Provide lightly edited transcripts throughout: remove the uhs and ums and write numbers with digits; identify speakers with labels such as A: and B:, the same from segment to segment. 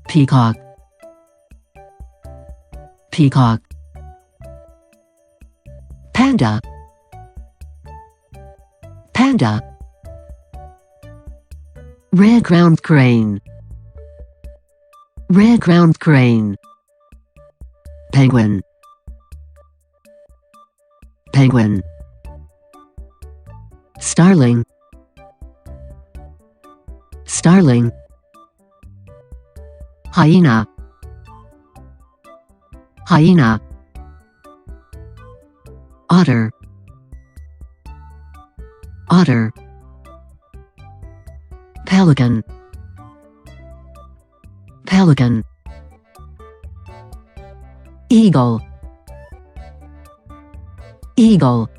A: peacock, peacock. Panda, panda. Red-ground crane, red-ground crane. Penguin, penguin. Starling, starling. Hyena, hyena. Otter, otter. Pelican, pelican. Eagle, eagle.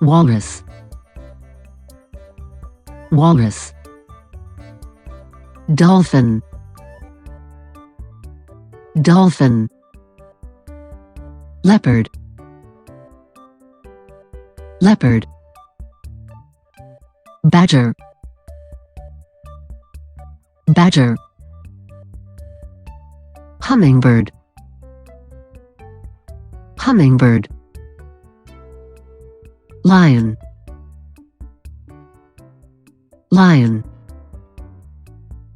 A: Walrus, walrus. Dolphin, dolphin. Leopard, leopard. Badger, badger. Hummingbird, hummingbird. Lion, lion.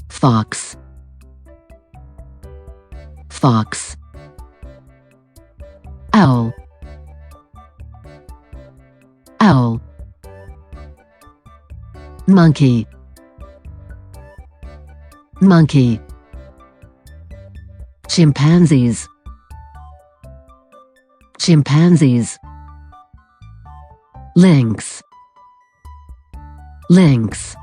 A: Fox, fox. Owl, owl. Monkey, monkey. Chimpanzees, chimpanzees. Lynx, lynx.